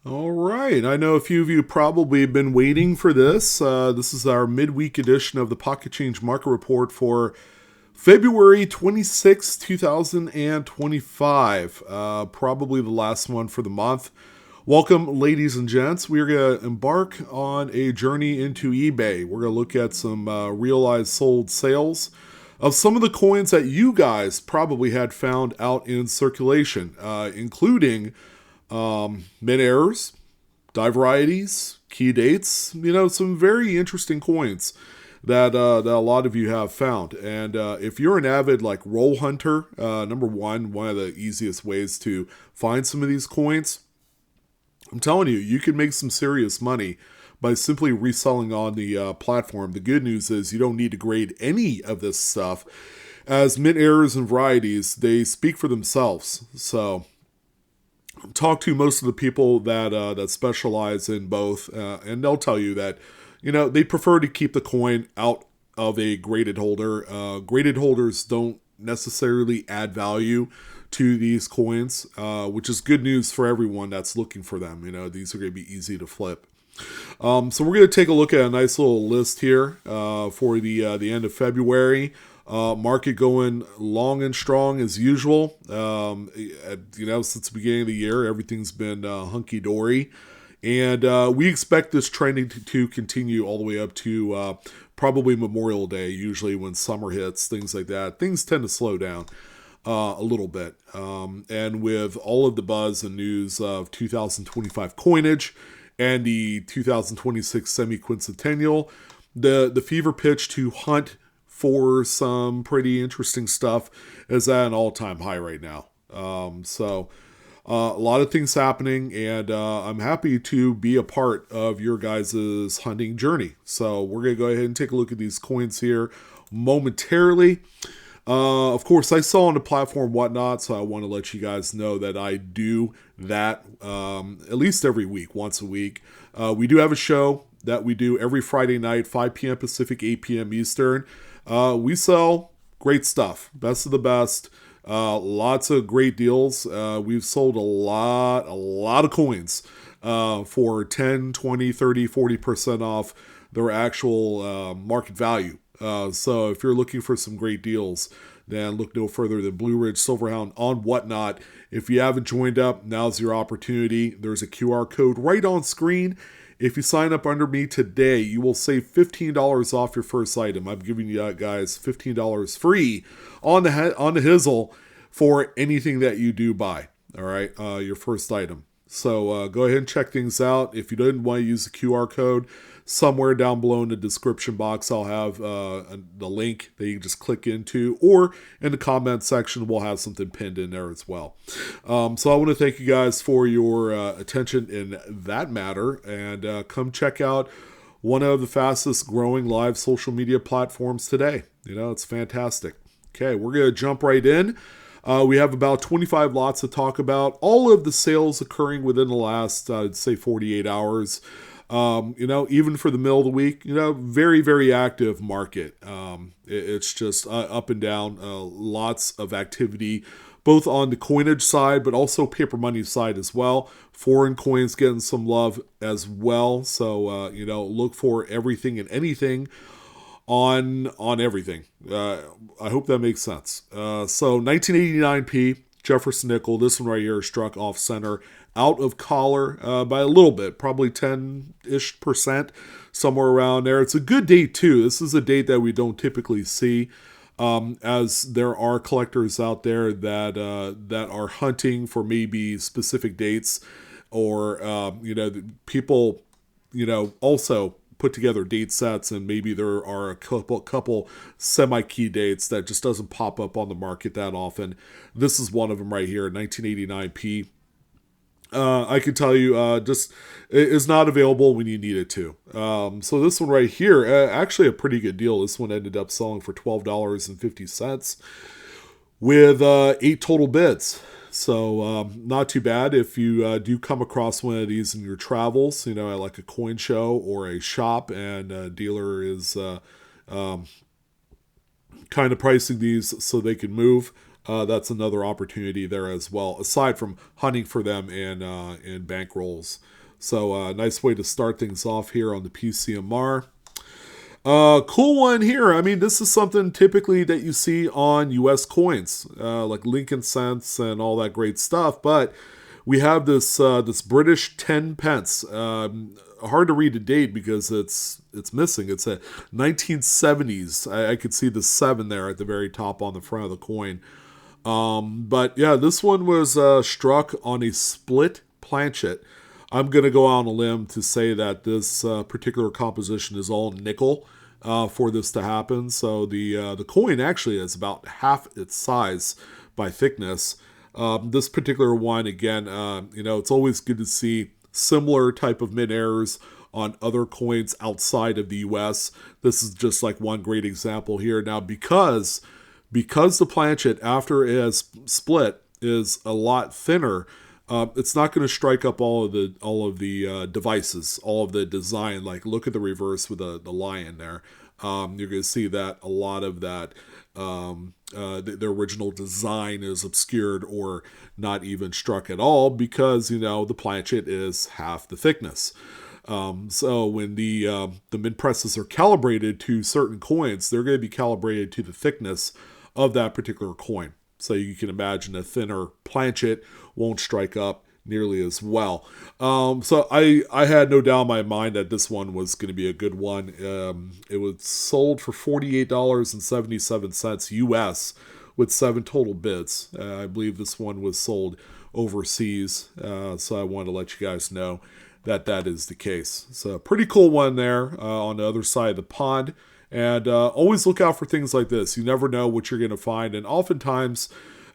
All right. I know a few of you probably have been waiting for this. This is our midweek edition of the Pocket Change Market Report for February 26, 2025. Probably the last one for the month. Welcome, ladies and gents. We're going to embark on a journey into eBay. We're going to look at some realized sold sales of some of the coins that you guys probably had found out in circulation, including mid errors, die varieties, key dates, some very interesting coins that a lot of you have found. And if you're an avid like roll hunter, number one of the easiest ways to find some of these coins, I'm telling you, you can make some serious money by simply reselling on the platform. The good news is you don't need to grade any of this stuff, as mid errors and varieties, they speak for themselves. So talk to most of the people that specialize in both, and they'll tell you that they prefer to keep the coin out of a graded holder. Graded holders don't necessarily add value to these coins, which is good news for everyone that's looking for them. These are going to be easy to flip. So we're going to take a look at a nice little list here for the end of February. Market going long and strong as usual. Since the beginning of the year, everything's been hunky dory, and we expect this trending to continue all the way up to probably Memorial Day. Usually, when summer hits, things like that, things tend to slow down a little bit. And with all of the buzz and news of 2025 coinage and the 2026 semi-quincentennial, the fever pitch to hunt for some pretty interesting stuff is at an all-time high right now. A lot of things happening, and I'm happy to be a part of your guys' hunting journey. So we're going to go ahead and take a look at these coins here momentarily. Of course, I sell on the platform Whatnot, so I want to let you guys know that I do that at least every week, once a week. We do have a show that we do every Friday night, 5 p.m. Pacific, 8 p.m. Eastern. We sell great stuff, best of the best, lots of great deals. We've sold a lot of coins for 10, 20, 30, 40% off their actual market value. So if you're looking for some great deals, then look no further than Blue Ridge Silverhound on Whatnot. If you haven't joined up, now's your opportunity. There's a QR code right on screen. If you sign up under me today, you will save $15 off your first item. I'm giving you guys $15 free on the Hizzle for anything that you do buy. All right, your first item. So go ahead and check things out. If you didn't want to use the QR code, somewhere down below in the description box, I'll have the link that you can just click into, or in the comment section, we'll have something pinned in there as well. So I want to thank you guys for your attention in that matter, and come check out one of the fastest growing live social media platforms today. It's fantastic. Okay, we're going to jump right in. We have about 25 lots to talk about. All of the sales occurring within the last, I'd say, 48 hours. Even for the middle of the week, very, very active market. It's just up and down, lots of activity, both on the coinage side, but also paper money side as well. Foreign coins getting some love as well. So, look for everything and anything on everything. I hope that makes sense. So 1989p, Jefferson nickel, this one right here struck off center, out of collar by a little bit, probably 10-ish%, somewhere around there. It's a good date too. This is a date that we don't typically see, as there are collectors out there that are hunting for maybe specific dates, or people also put together date sets, and maybe there are a couple semi-key dates that just doesn't pop up on the market that often. This is one of them right here, 1989p. I can tell you, just it is not available when you need it to. So this one right here, actually a pretty good deal. This one ended up selling for $12.50 with 8 total bids. So not too bad. If you do come across one of these in your travels, at like a coin show or a shop, and a dealer is kind of pricing these so they can move, that's another opportunity there as well, aside from hunting for them in bankrolls. So nice way to start things off here on the PCMR. Cool one here. I mean, this is something typically that you see on U.S. coins, like Lincoln cents and all that great stuff. But we have this British 10 pence. Hard to read the date because it's missing. It's a 1970s. I could see the 7 there at the very top on the front of the coin. But yeah, this one was struck on a split planchet. I'm going to go out on a limb to say that this particular composition is all nickel for this to happen. So the coin actually is about half its size by thickness. This particular one, again, it's always good to see similar type of mid-errors on other coins outside of the U.S. This is just like one great example here. Now, because the planchet, after it has split, is a lot thinner, it's not going to strike up all of the devices, all of the design. Like, look at the reverse with the lion there. You're going to see that a lot of that, the original design is obscured or not even struck at all because, the planchet is half the thickness. So when the mid presses are calibrated to certain coins, they're going to be calibrated to the thickness of that particular coin. So you can imagine a thinner planchet won't strike up nearly as well. So I had no doubt in my mind that this one was going to be a good one. It was sold for $48.77 US with 7 total bids. I believe this one was sold overseas. So I wanted to let you guys know that is the case. So pretty cool one there on the other side of the pond. And always look out for things like this. You never know what you're going to find. And oftentimes,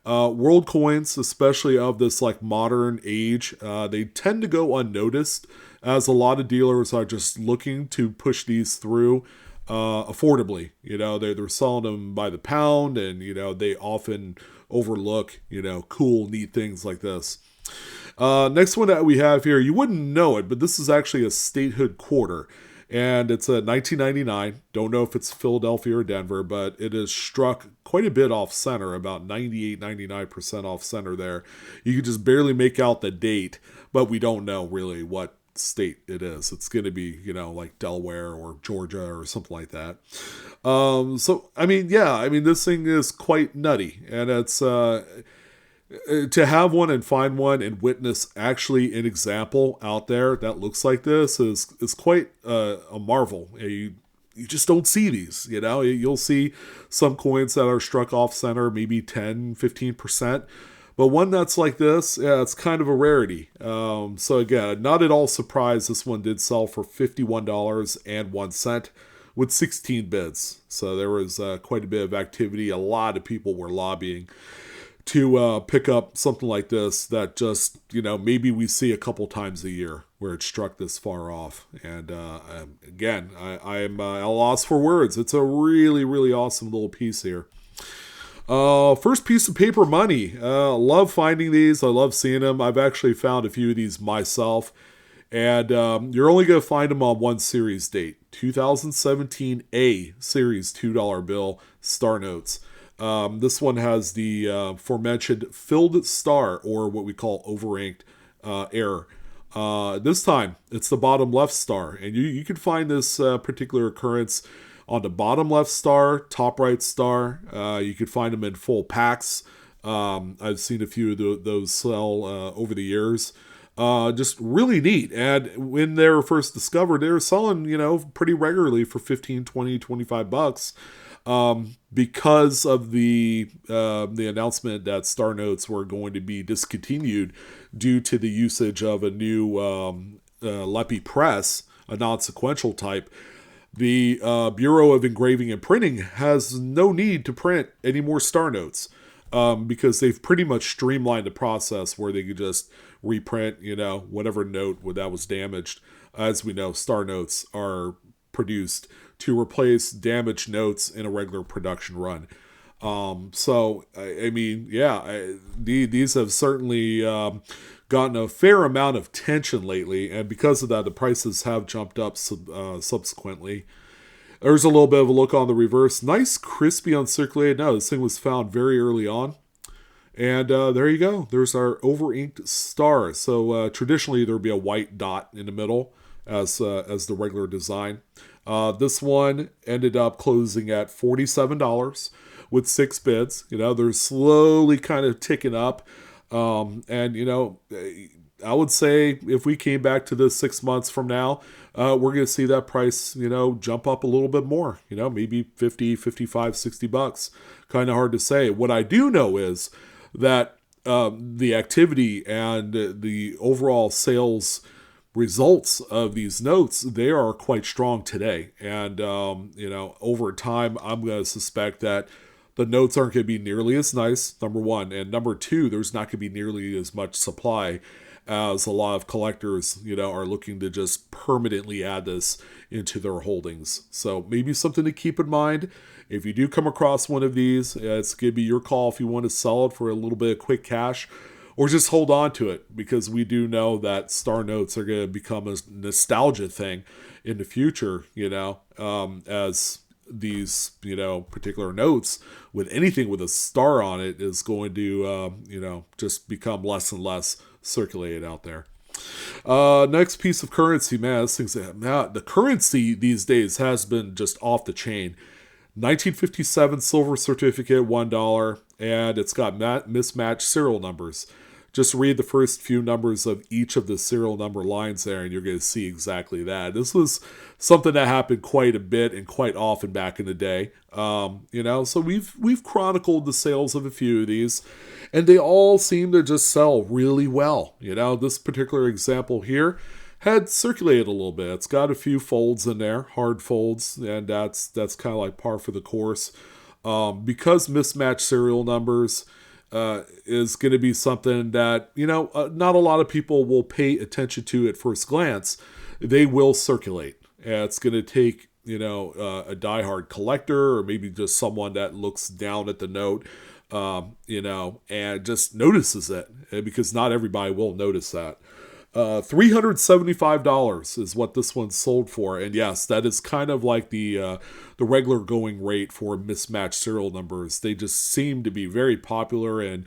world coins, especially of this like modern age, they tend to go unnoticed as a lot of dealers are just looking to push these through affordably. They're selling them by the pound, and, they often overlook, cool, neat things like this. Next one that we have here, you wouldn't know it, but this is actually a Statehood quarter. And it's a 1999. Don't know if it's Philadelphia or Denver, but it is struck quite a bit off center, about 98, 99% off center there. You can just barely make out the date, but we don't know really what state it is. It's going to be, like Delaware or Georgia or something like that. So, this thing is quite nutty. And it's... to have one and find one and witness actually an example out there that looks like this is quite a marvel. You just don't see these, You'll see some coins that are struck off center, maybe 10, 15%. But one that's like this, yeah, it's kind of a rarity. So again, not at all surprised this one did sell for $51.01 with 16 bids. So there was quite a bit of activity. A lot of people were lobbying to pick up something like this that just, maybe we see a couple times a year where it's struck this far off. And again, I am at a loss for words. It's a really, really awesome little piece here. First piece of paper money. Love finding these. I love seeing them. I've actually found a few of these myself. And you're only going to find them on one series date. 2017 A series $2 bill star notes. This one has the aforementioned filled star, or what we call overinked error. This time, it's the bottom left star. And you can find this particular occurrence on the bottom left star, top right star. You can find them in full packs. I've seen a few of those sell over the years. Just really neat. And when they were first discovered, they were selling, pretty regularly for 15, 20, 25 bucks. Because of the announcement that Star Notes were going to be discontinued due to the usage of a new LEPI press, a non-sequential type, the Bureau of Engraving and Printing has no need to print any more Star Notes because they've pretty much streamlined the process where they could just reprint, whatever note that was damaged. As we know, Star Notes are produced to replace damaged notes in a regular production run. These have certainly gotten a fair amount of attention lately, and because of that, the prices have jumped up subsequently. There's a little bit of a look on the reverse. Nice, crispy, uncirculated. No, this thing was found very early on. And there you go. There's our over-inked star. So traditionally there would be a white dot in the middle as the regular design. This one ended up closing at $47 with 6 bids. They're slowly kind of ticking up. And I would say if we came back to this 6 months from now, we're going to see that price, jump up a little bit more, maybe 50, 55, 60 bucks. Kind of hard to say. What I do know is that the activity and the overall sales results of these notes, they are quite strong today. And, over time, I'm going to suspect that the notes aren't going to be nearly as nice, number one. And number two, there's not going to be nearly as much supply as a lot of collectors, are looking to just permanently add this into their holdings. So maybe something to keep in mind. If you do come across one of these, it's going to be your call if you want to sell it for a little bit of quick cash or just hold on to it, because we do know that star notes are going to become a nostalgia thing in the future, as these, particular notes with anything with a star on it is going to, just become less and less circulated out there. Next piece of currency, man, the currency these days has been just off the chain. 1957 silver certificate, $1, and it's got mismatched serial numbers. Just read the first few numbers of each of the serial number lines there, and you're going to see exactly that. This was something that happened quite a bit and quite often back in the day. So we've chronicled the sales of a few of these, and they all seem to just sell really well. This particular example here had circulated a little bit. It's got a few folds in there, hard folds, and that's kind of like par for the course. Because mismatched serial numbers is going to be something that, not a lot of people will pay attention to at first glance. They will circulate. And it's going to take, a diehard collector or maybe just someone that looks down at the note, and just notices it, because not everybody will notice that. $375 is what this one sold for, and yes, that is kind of like the regular going rate for mismatched serial numbers. They just seem to be very popular, and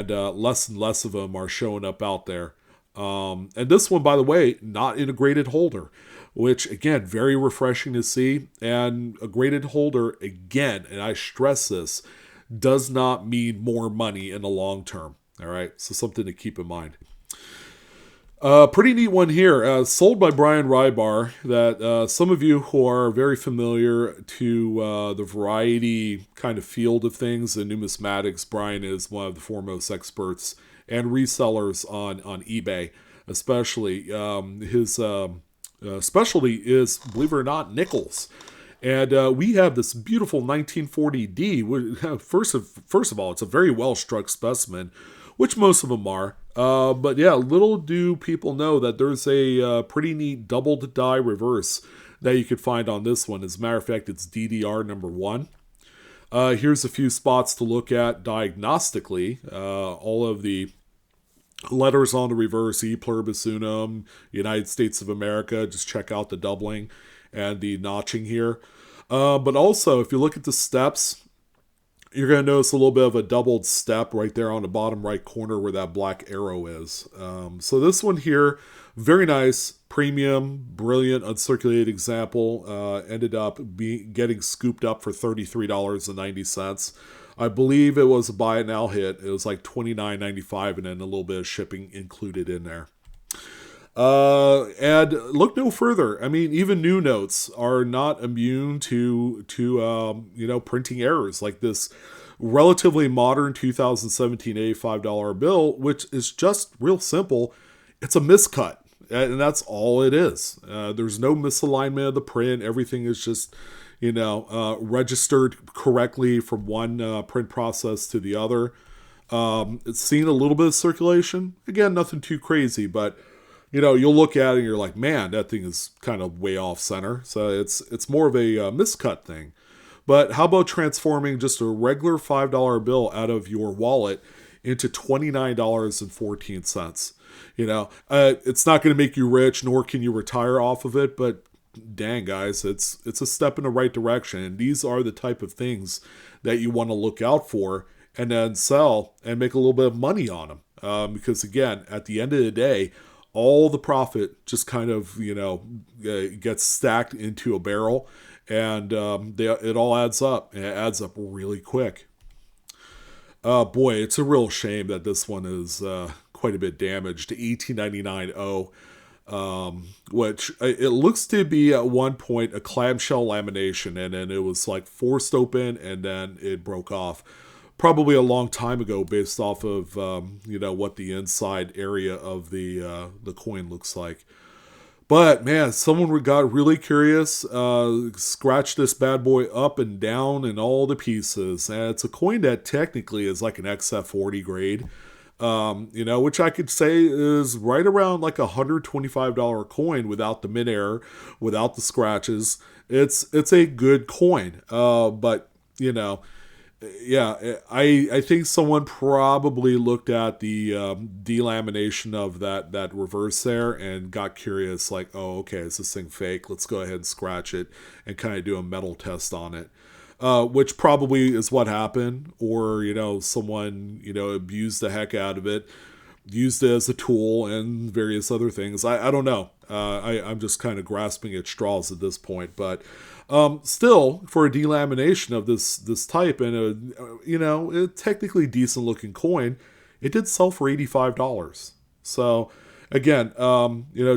less and less of them are showing up out there. And this one, by the way, not in a graded holder, which again, very refreshing to see. And a graded holder, again, and I stress this, does not mean more money in the long term. All right, so something to keep in mind. Pretty neat one here, sold by Brian Rybar, that some of you who are very familiar to the variety kind of field of things in numismatics, Brian is one of the foremost experts and resellers on eBay, especially. His specialty is, believe it or not, nickels. And we have this beautiful 1940D. First of all, it's a very well-struck specimen, which most of them are. But yeah, little do people know that there's a pretty neat doubled die reverse that you could find on this one. As a matter of fact, it's DDR number 1. Here's a few spots to look at diagnostically. All of the letters on the reverse, E pluribus unum, United States of America. Just check out the doubling and the notching here. But also, if you look at the steps, you're going to notice a little bit of a doubled step right there on the bottom right corner where that black arrow is. So this one here, very nice, premium, brilliant, uncirculated example. Ended up getting scooped up for $33.90. I believe it was a buy it now hit. It was like $29.95 and then a little bit of shipping included in there. And look no further. I mean, even new notes are not immune to printing errors like this relatively modern 2017 $85 bill, which is just real simple. It's a miscut, and that's all it is. There's no misalignment of the print. Everything is just, registered correctly from one print process to the other. It's seen a little bit of circulation. Again, nothing too crazy, but you'll look at it and you're like, man, that thing is kind of way off center. So it's more of a miscut thing. But how about transforming just a regular $5 bill out of your wallet into $29.14? It's not going to make you rich, nor can you retire off of it. But dang, guys, it's a step in the right direction. And these are the type of things that you want to look out for and then sell and make a little bit of money on them. Because again, at the end of the day, all the profit just kind of, gets stacked into a barrel, and it all adds up, and it adds up really quick. Boy, it's a real shame that this one is quite a bit damaged. 1899 which it looks to be at one point a clamshell lamination, and then it was like forced open, and then it broke off. Probably a long time ago, based off of what the inside area of the coin looks like. But man, someone got really curious, scratched this bad boy up and down in all the pieces, and it's a coin that technically is like an XF40 grade, which I could say is right around like $125 coin without the mid-air, without the scratches. It's a good coin, but yeah, I think someone probably looked at the delamination of that reverse there and got curious, like, oh, okay, is this thing fake? Let's go ahead and scratch it and kind of do a metal test on it, which probably is what happened. Or, someone, abused the heck out of it, used it as a tool and various other things. I don't know. I'm just kind of grasping at straws at this point, but still, for a delamination of this type and a technically decent looking coin, it did sell for $85. So again,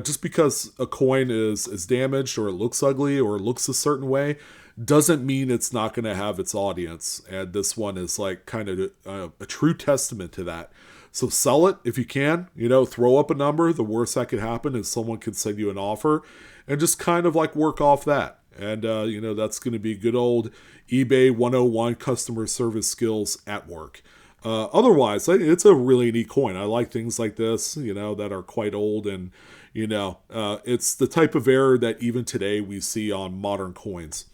just because a coin is damaged or it looks ugly or it looks a certain way, doesn't mean it's not going to have its audience. And this one is like kind of a true testament to that. So sell it if you can, throw up a number. The worst that could happen is someone could send you an offer, and just kind of like work off that. And, that's going to be good old eBay 101 customer service skills at work. Otherwise, it's a really neat coin. I like things like this, that are quite old. And, it's the type of error that even today we see on modern coins.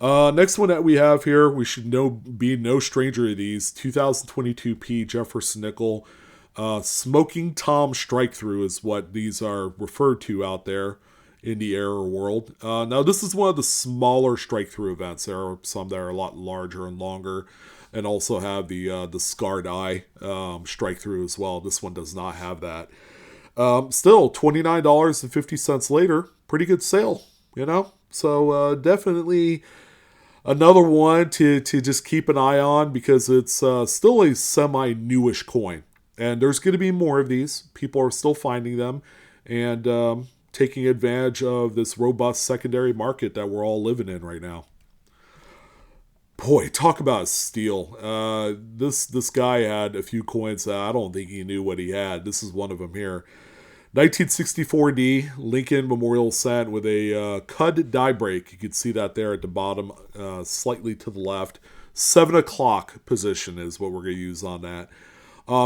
Next one that we have here, we should be no stranger to these. 2022 Jefferson nickel. Smoking Tom strikethrough is what these are referred to out there in the error world. Now, this is one of the smaller strikethrough events. There are some that are a lot larger and longer, and also have the scarred eye strikethrough as well. This one does not have that. Still, $29.50 later, pretty good sale, So definitely another one to just keep an eye on, because it's still a semi-newish coin. And there's going to be more of these. People are still finding them and taking advantage of this robust secondary market that we're all living in right now. Boy, talk about a steal. This guy had a few coins that I don't think he knew what he had. This is one of them here. 1964D Lincoln Memorial Cent with a Cud die break. You can see that there at the bottom, slightly to the left. 7 o'clock position is what we're going to use on that.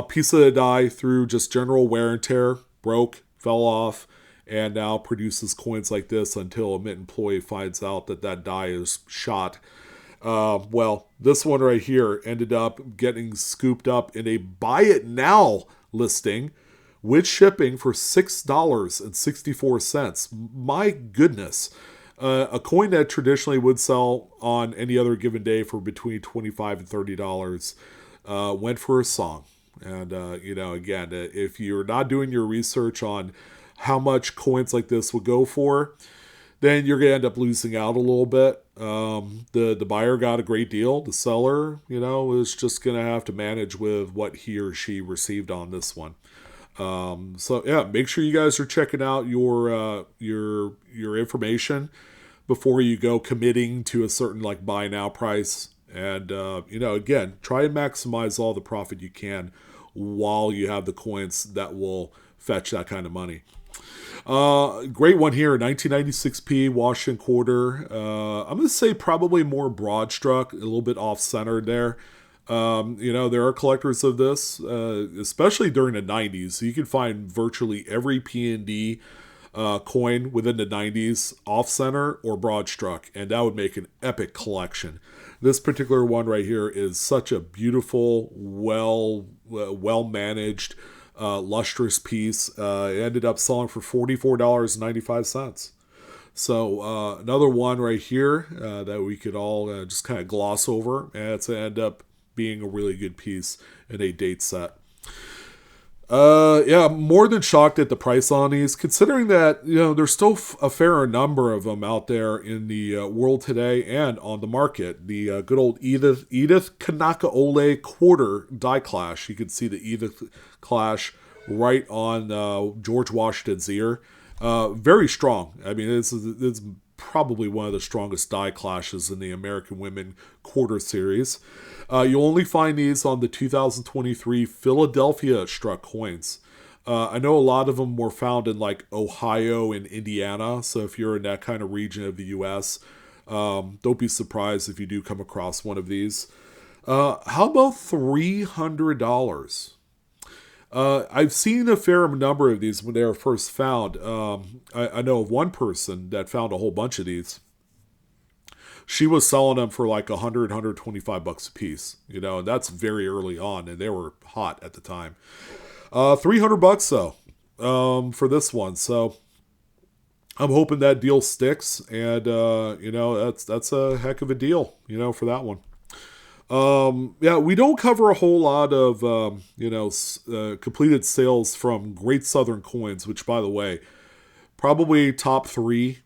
Piece of the die through just general wear and tear, broke, fell off, and now produces coins like this until a mint employee finds out that die is shot. Well, this one right here ended up getting scooped up in a buy it now listing with shipping for $6.64. My goodness. A coin that traditionally would sell on any other given day for between $25 and $30 went for a song. And, again, if you're not doing your research on how much coins like this would go for, then you're going to end up losing out a little bit. The buyer got a great deal. The seller, is just going to have to manage with what he or she received on this one. So yeah, make sure you guys are checking out your information before you go committing to a certain like buy now price. And, again, try and maximize all the profit you can while you have the coins that will fetch that kind of money. Great one here, 1996p Washington quarter. I'm going to say probably more Broadstruck, a little bit off-centered there. There are collectors of this, especially during the 90s. So you can find virtually every P&D coin within the 90s off-center or Broadstruck, and that would make an epic collection. This particular one right here is such a beautiful, well-managed, lustrous piece. It ended up selling for $44.95. So another one right here that we could all just kind of gloss over, and it's end up being a really good piece in a date set. Yeah, more than shocked at the price on these, considering that, there's still a fair number of them out there in the world today and on the market. The good old Edith Kanaka-Ole quarter die clash. You can see the Edith clash right on George Washington's ear. Very strong. I mean, it's probably one of the strongest die clashes in the American Women Quarter Series. You'll only find these on the 2023 Philadelphia struck coins. I know a lot of them were found in like Ohio and Indiana, so if you're in that kind of region of the U.S., don't be surprised if you do come across one of these. How about $300? I've seen a fair number of these when they were first found. I know of one person that found a whole bunch of these. She was selling them for like $125 a piece, and that's very early on, and they were hot at the time. $300 though, for this one. So I'm hoping that deal sticks, and that's a heck of a deal, for that one. Yeah, we don't cover a whole lot of, completed sales from Great Southern Coins, which, by the way, probably top 3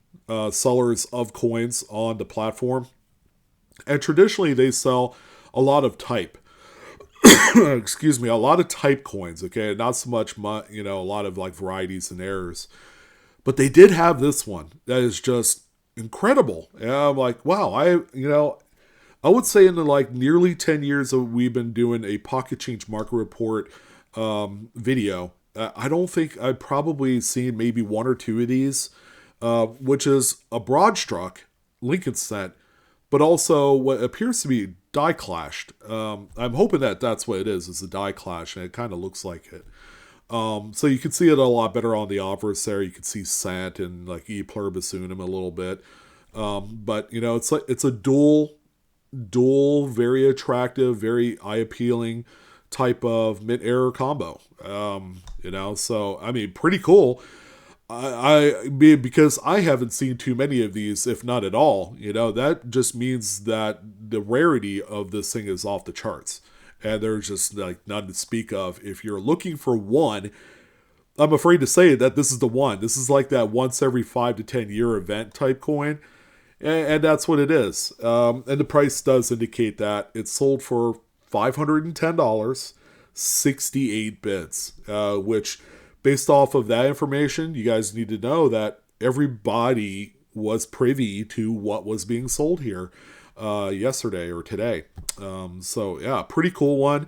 sellers of coins on the platform. And traditionally, they sell a lot of type. Excuse me, a lot of type coins, okay? Not so much, a lot of like varieties and errors. But they did have this one that is just incredible. And I'm like, wow, I would say in the like nearly 10 years that we've been doing a pocket change market report video, I don't think I've probably seen maybe 1 or 2 of these, which is a Broadstruck Lincoln cent, but also what appears to be die clashed. I'm hoping that that's what it is a die clash, and it kind of looks like it. So you can see it a lot better on the obverse there. You can see cent and like E pluribus unum a little bit. But it's a dual, very attractive, very eye appealing type of mid-error combo. So I mean, pretty cool. Because I haven't seen too many of these, if not at all. That just means that the rarity of this thing is off the charts, and there's just like none to speak of. If you're looking for one, I'm afraid to say that this is the one. This is like that once every 5 to 10 year event type coin. And that's what it is. And the price does indicate that. It's sold for $510, 68 bids, which, based off of that information, you guys need to know that everybody was privy to what was being sold here yesterday or today. So, yeah, pretty cool one.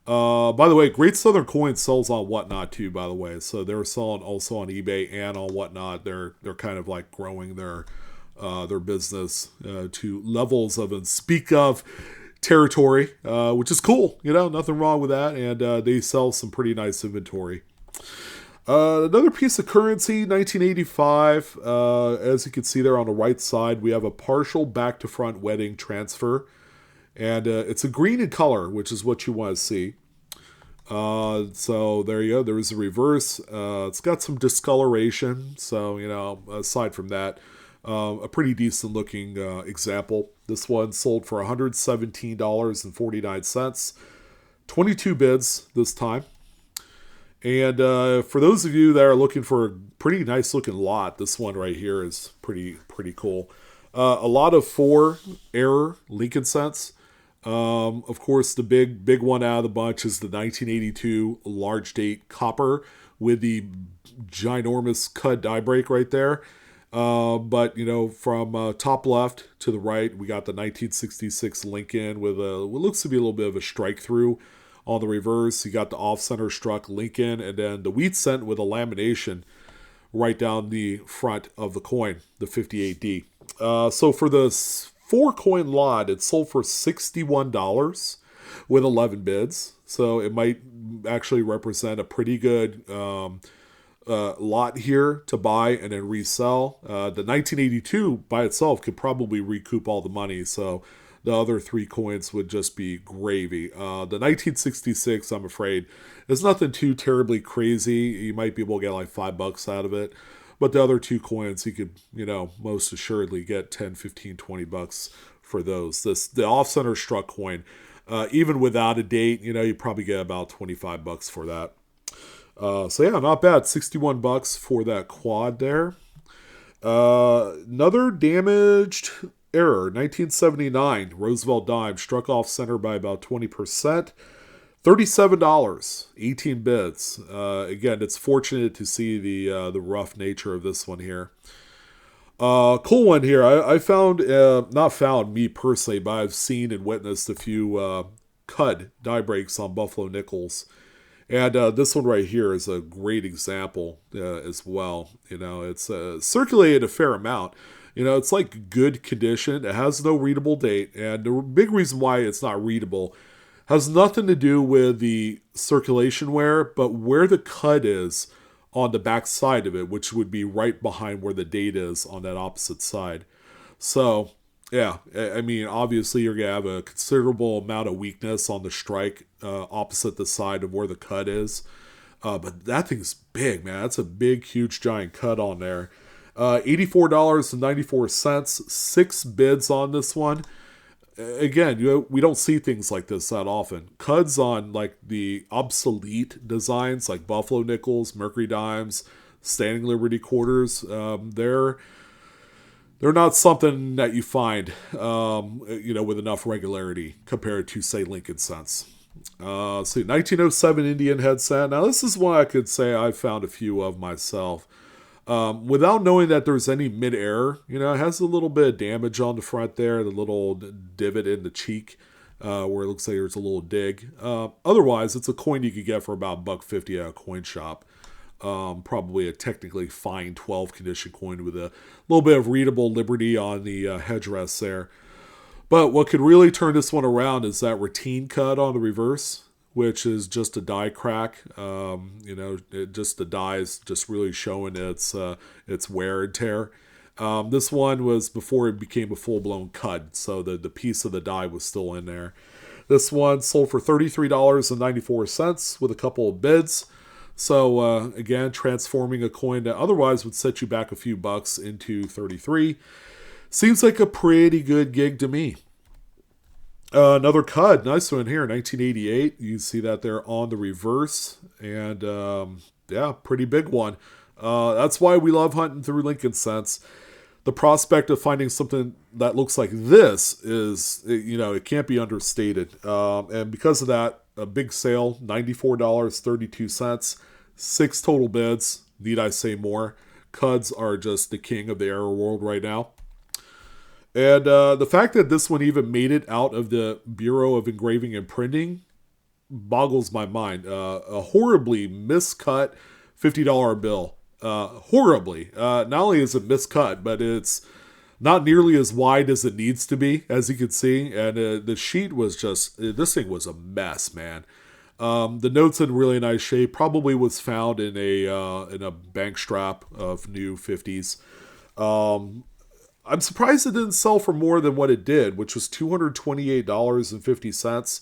By the way, Great Southern Coins sells on Whatnot too, by the way. So they're selling also on eBay and on Whatnot. They're kind of like growing their business to levels of unspeak of territory, which is cool. Nothing wrong with that. And they sell some pretty nice inventory. Another piece of currency, 1985. As you can see there on the right side, we have a partial back-to-front wedding transfer. And it's a green in color, which is what you want to see. So there you go. There is a reverse. It's got some discoloration. So, aside from that, a pretty decent looking example. This one sold for $117.49. 22 bids this time. And for those of you that are looking for a pretty nice looking lot, this one right here is pretty cool. A lot of 4 error Lincoln cents. Of course, the big one out of the bunch is the 1982 large date copper with the ginormous cut die break right there. But from top left to the right, we got the 1966 Lincoln with what looks to be a little bit of a strike through on the reverse. You got the off-center struck Lincoln, and then the wheat cent with a lamination right down the front of the coin, the 58D. So for the 4-coin lot, it sold for $61 with 11 bids. So it might actually represent a pretty good lot here to buy and then resell. The 1982 by itself could probably recoup all the money. So the other 3 coins would just be gravy. The 1966, I'm afraid, is nothing too terribly crazy. You might be able to get like $5 out of it. But the other 2 coins, you could, most assuredly get $10, $15, $20 for those. The off-center struck coin, Even without a date, you probably get about $25 for that. So yeah, not bad. $61 for that quad there. Another damaged error. 1979 Roosevelt dime struck off center by about 20%. $37, 18 bids. Again, it's fortunate to see the rough nature of this one here. Cool one here. I found, not found me personally, but I've seen and witnessed a few Cud die breaks on Buffalo nickels. And this one right here is a great example as well. It's circulated a fair amount. It's like good condition. It has no readable date. And the big reason why it's not readable has nothing to do with the circulation wear, but where the cut is on the back side of it, which would be right behind where the date is on that opposite side. So, yeah, I mean, obviously you're going to have a considerable amount of weakness on the strike opposite the side of where the cut is. But that thing's big, man. That's a big, huge, giant cut on there. $84.94, 6 bids on this one. Again, we don't see things like this that often. Cuds on like the obsolete designs like Buffalo nickels, Mercury dimes, Standing Liberty quarters, they're not something that you find with enough regularity compared to, say, Lincoln cents. So 1907 Indian headset. Now this is one I could say I've found a few of myself. Without knowing that there's any mid-air, it has a little bit of damage on the front there, the little divot in the cheek, where it looks like there's a little dig. Otherwise, it's a coin you could get for about $1.50 at a coin shop. Probably a technically fine 12 condition coin with a little bit of readable liberty on the headrest there. But what could really turn this one around is that routine cut on the reverse, which is just a die crack. Just the die is just really showing its wear and tear. This one was before it became a full-blown cut, so the piece of the die was still in there. This one sold for $33.94 with a couple of bids. So, again, transforming a coin that otherwise would set you back a few bucks into $33. Seems like a pretty good gig to me. Another Cud, nice one here, 1988. You see that there on the reverse. And, pretty big one. That's why we love hunting through Lincoln cents. The prospect of finding something that looks like this is, it can't be understated. And because of that, a big sale, $94.32, 6 total bids. Need I say more? Cuds are just the king of the error world right now. And the fact that this one even made it out of the Bureau of Engraving and Printing boggles my mind. A horribly miscut $50 bill. Horribly. Not only is it miscut, but it's not nearly as wide as it needs to be, as you can see. And the sheet was just, this thing was a mess, man. The note's in really nice shape. Probably was found in a bank strap of new 50s. I'm surprised it didn't sell for more than what it did, which was $228.50.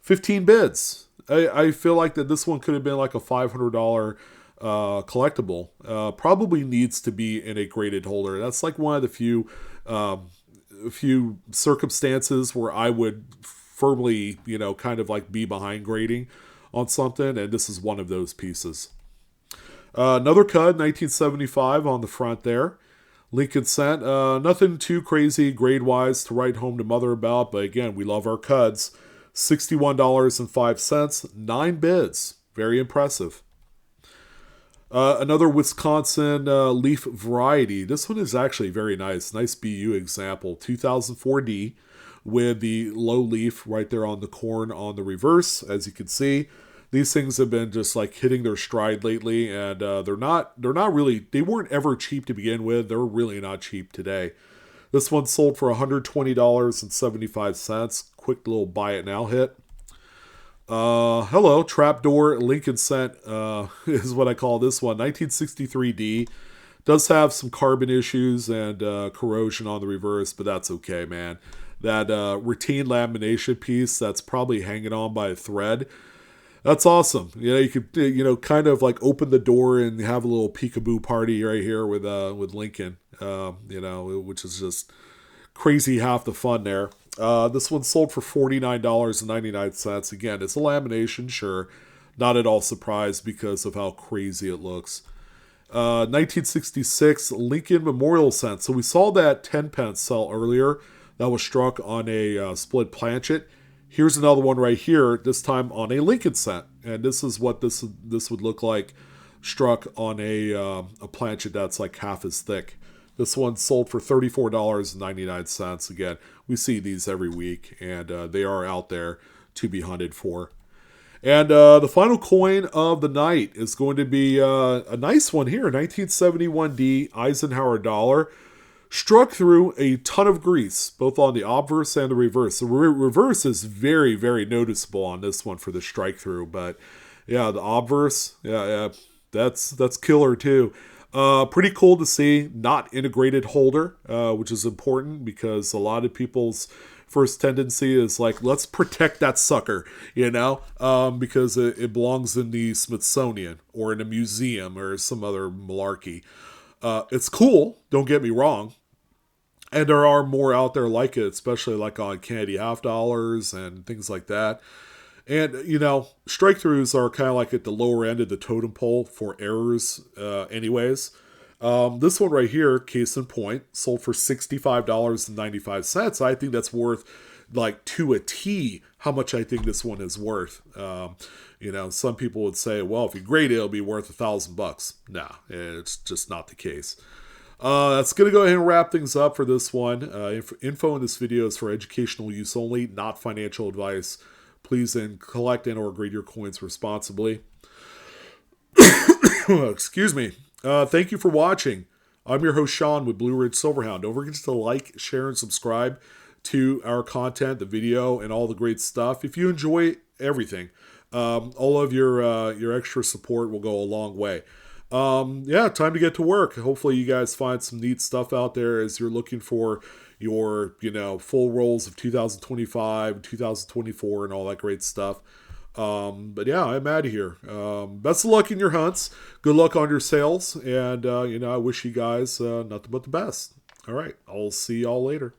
15 bids. I feel like that this one could have been like a $500 collectible. Probably needs to be in a graded holder. That's like one of the few circumstances where I would firmly, kind of like be behind grading on something, and this is one of those pieces. Another Cud, 1975 on the front there. Lincoln cent. Nothing too crazy grade-wise to write home to mother about, but again, we love our Cuds. $61.05, 9 bids. Very impressive. Another Wisconsin leaf variety. This one is actually very nice. Nice BU example. 2004D with the low leaf right there on the corn on the reverse. As you can see, these things have been just like hitting their stride lately, and they're not really, they weren't ever cheap to begin with. They're really not cheap today. This one sold for $120.75. Quick little buy it now hit. Hello, Trapdoor Lincoln cent is what I call this one. 1963D. Does have some carbon issues and corrosion on the reverse, but that's okay, man. That routine lamination piece that's probably hanging on by a thread. That's awesome. You could, kind of like open the door and have a little peekaboo party right here with Lincoln, which is just crazy half the fun there. This one sold for $49.99. Again, it's a lamination, sure. Not at all surprised because of how crazy it looks. 1966 Lincoln Memorial Cent. So we saw that 10 pence sell earlier. That was struck on a split planchet. Here's another one right here, this time on a Lincoln cent. And this is what this would look like struck on a planchet that's like half as thick. This one sold for $34.99. Again, we see these every week, and they are out there to be hunted for. And the final coin of the night is going to be a nice one here, 1971D Eisenhower dollar. Struck through a ton of grease, both on the obverse and the reverse. The reverse is very, very noticeable on this one for the strike through. But yeah, the obverse, yeah, that's killer too. Pretty cool to see. Not integrated holder, which is important because a lot of people's first tendency is like, let's protect that sucker, because it belongs in the Smithsonian or in a museum or some other malarkey. It's cool, don't get me wrong. And there are more out there like it, especially like on candy half dollars and things like that. And, strike throughs are kind of like at the lower end of the totem pole for errors anyways. This one right here, case in point, sold for $65.95. I think that's worth, like, to a T, how much I think this one is worth. Some people would say, well, if you grade it, it'll be worth $1,000. Nah, it's just not the case. That's going to go ahead and wrap things up for this one. Info in this video is for educational use only, not financial advice. Please collect and or grade your coins responsibly. Excuse me. Thank you for watching. I'm your host, Sean, with Blue Ridge Silverhound. Don't forget to like, share, and subscribe to our content, the video, and all the great stuff. If you enjoy everything, all of your extra support will go a long way. Time to get to work. Hopefully you guys find some neat stuff out there as you're looking for your, full rolls of 2025, 2024, and all that great stuff. But yeah, I'm out of here. Best of luck in your hunts. Good luck on your sales. And, I wish you guys nothing but the best. All right. I'll see y'all later.